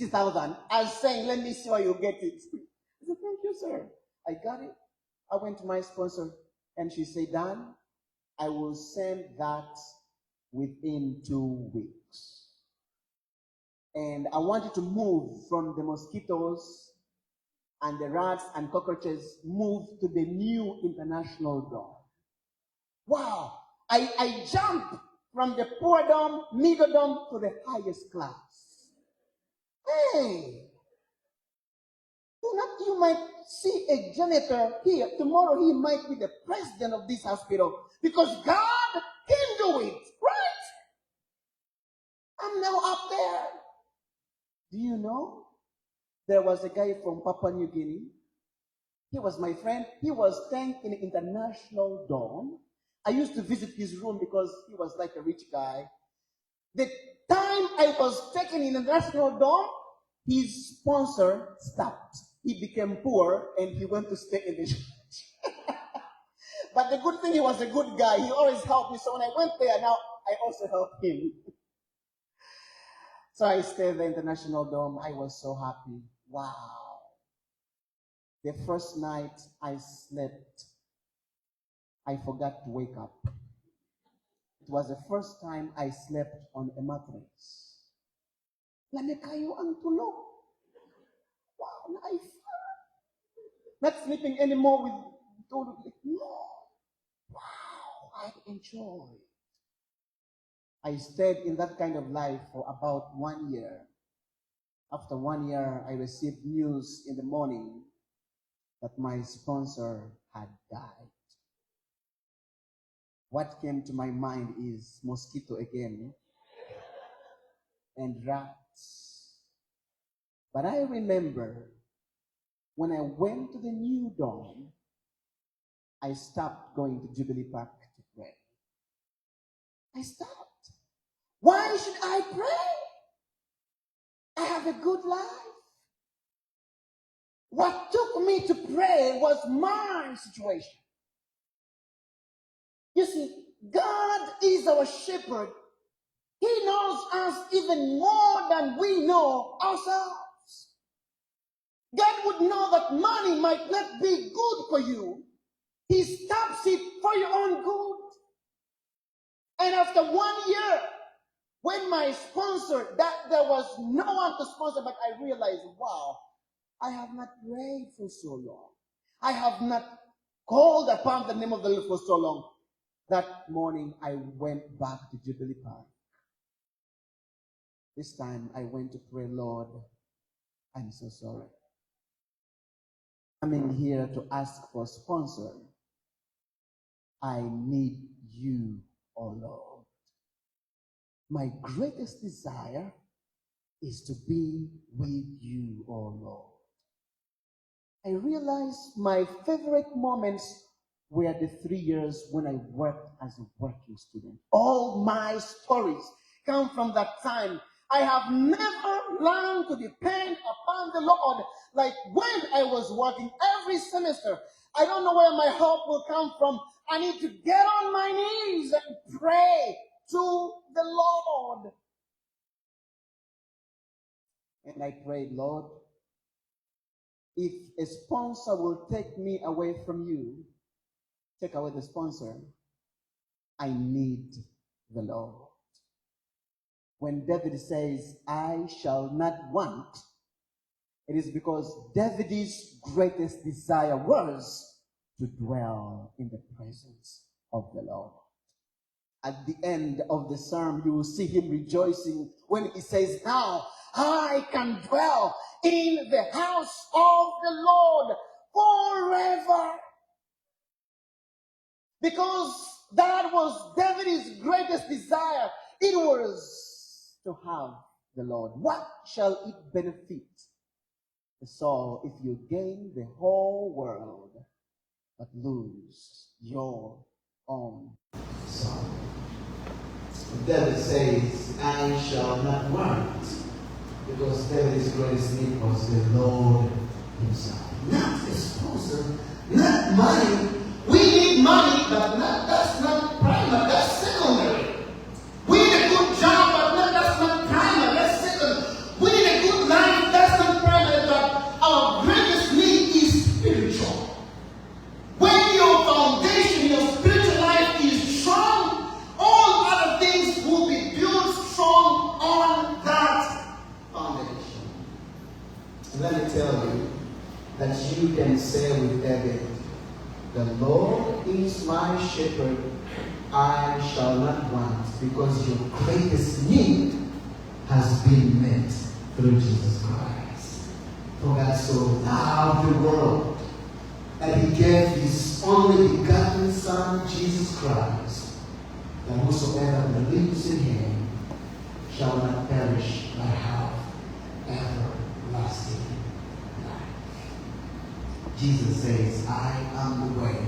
60,000 as saying, let me see why you get it. I said, thank you, sir. I got it. I went to my sponsor and she said, Dan, I will send that within 2 weeks. And I want you to move from the mosquitoes and the rats and cockroaches, move to the new international dorm. Wow. I jumped from the poor dorm, middle dorm, to the highest class. Hey. You might see a janitor here. Tomorrow he might be the president of this hospital because God can do it, right? I'm now up there. Do you know? There was a guy from Papua New Guinea. He was my friend. He was staying in an international dorm. I used to visit his room because he was like a rich guy. The time I was taken in a national dorm, his sponsor stopped. He became poor and he went to stay in the church. But the good thing, he was a good guy. He always helped me. So when I went there, now I also helped him. So I stayed in the international dorm. I was so happy. Wow. The first night I slept, I forgot to wake up. It was the first time I slept on a mattress. Lamekayo ang tulog. Wow, I not sleeping anymore with no. Wow, I enjoyed. I stayed in that kind of life for about 1 year. After 1 year, I received news in the morning that my sponsor had died. What came to my mind is mosquito again and rats. But I remember when I went to the new dorm, I stopped going to Jubilee Park to pray. I stopped. Why should I pray? I have a good life. What took me to pray was my situation. You see, God is our shepherd. He knows us even more than we know ourselves. God would know that money might not be good for you. He stops it for your own good. And after 1 year, when my sponsor, there was no one to sponsor, but I realized, wow, I have not prayed for so long. I have not called upon the name of the Lord for so long. That morning, I went back to Jubilee Park. This time, I went to pray, Lord, I'm so sorry. I'm in here to ask for a sponsor. I need you, oh Lord. My greatest desire is to be with you, oh Lord. I realized my favorite moments were the 3 years when I worked as a working student. All my stories come from that time. I have never learned to depend upon the Lord like when I was working every semester. I don't know where my help will come from. I need to get on my knees and pray to the Lord. And I prayed, Lord, if a sponsor will take me away from you, take away the sponsor, I need the Lord. When David says, I shall not want, it is because David's greatest desire was to dwell in the presence of the Lord. At the end of the psalm, you will see him rejoicing when he says, now I can dwell in the house of the Lord forever. Because that was David's greatest desire. It was to have the Lord. What shall it benefit the soul if you gain the whole world but lose your own soul? David says, I shall not want, because David's greatest need was the Lord himself. Not a sponsor, not money. We need money, but that's not primary, that's secondary. We need a good job, but that's not primary, that's secondary. We need a good life, Let me tell you that you can say with David, the Lord is my shepherd, I shall not want, because your greatest need has been met through Jesus Christ. For God so loved the world that he gave his only begotten Son, Jesus Christ, that whosoever believes in him shall not perish but have everlasting life. Jesus says, I am the way,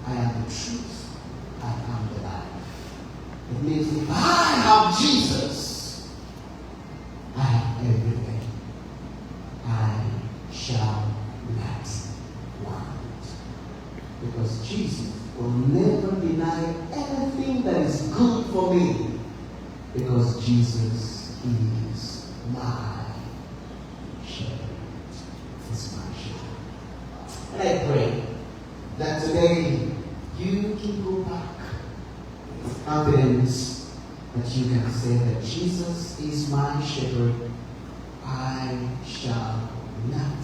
I am the truth, I am the life. It means if I have Jesus, I have everything. I shall not want. Because Jesus will never deny anything that is good for me. Because Jesus is my shepherd. He's my shepherd. And I pray that today you can go back with confidence that you can say that Jesus is my shepherd. I shall not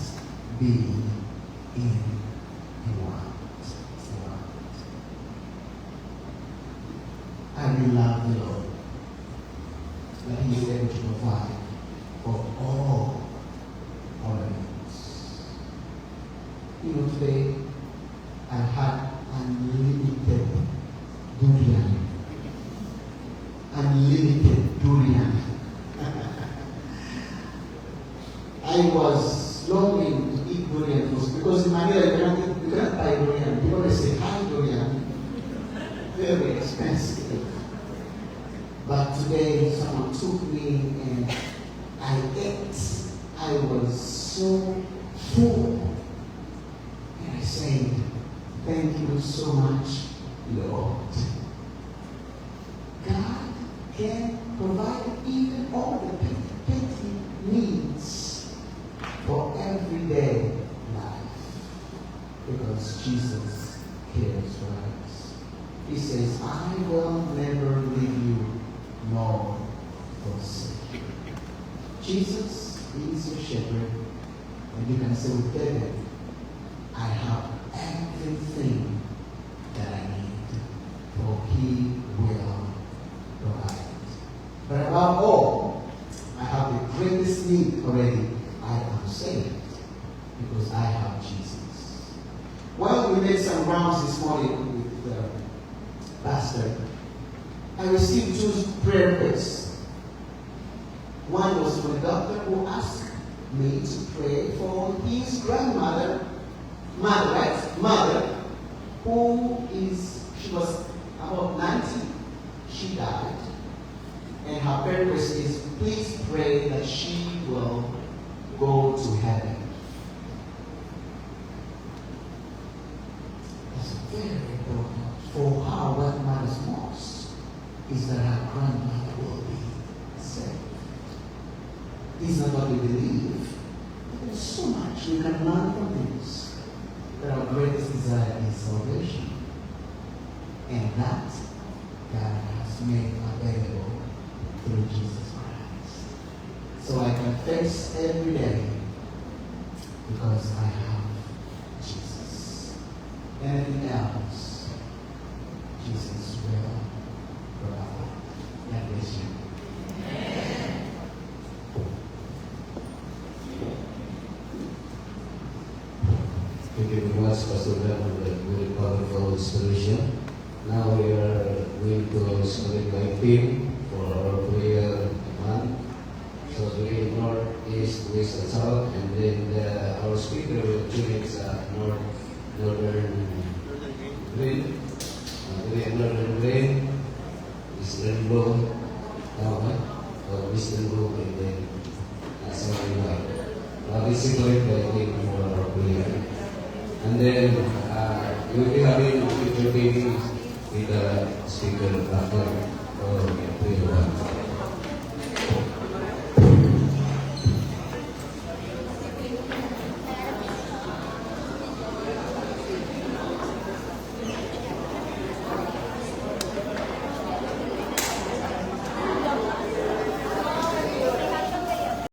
be in want. I will love the Lord, that he is able to provide for all our needs. You know, today I had unlimited durian. Unlimited durian. I was longing to eat durian first because in Manila you cannot buy durian. People always say, hi durian. Very expensive. But today someone took me and I ate. I was so full. And I said, thank you so much, Lord. God can provide even all the petty needs for everyday life. Because Jesus cares for us. He says, I will never leave you nor forsake you. Jesus is your shepherd. And you can say with David, I have everything that I need, for he will provide. But above all, I have the greatest need already. I am saved because I have Jesus. While we made some rounds this morning with the pastor, I received two prayer requests. One was from a doctor who asked me to pray for his grandmother, mother, she was about 90. She died. And her prayer request is, please pray that she will go to heaven. That's very important. For her, what matters most is that her grandmother will be saved. This is not what we believe. But there's so much we can learn from this. That our greatest desire is salvation. And that God has made available through Jesus Christ. So I confess every day because I have Jesus. Anything else, Jesus will provide. God bless you. Thank you very much, Pastor Dan, for that very powerful inspiration. Now we are going to select my team for our prayer month. So we north, east, west, and south, and then our speaker will choose northern green, northern green, eastern blue, or eastern blue, and then southern white. Basically, I think for our prayer. And then we will be having future meetings with the speaker after prayer one.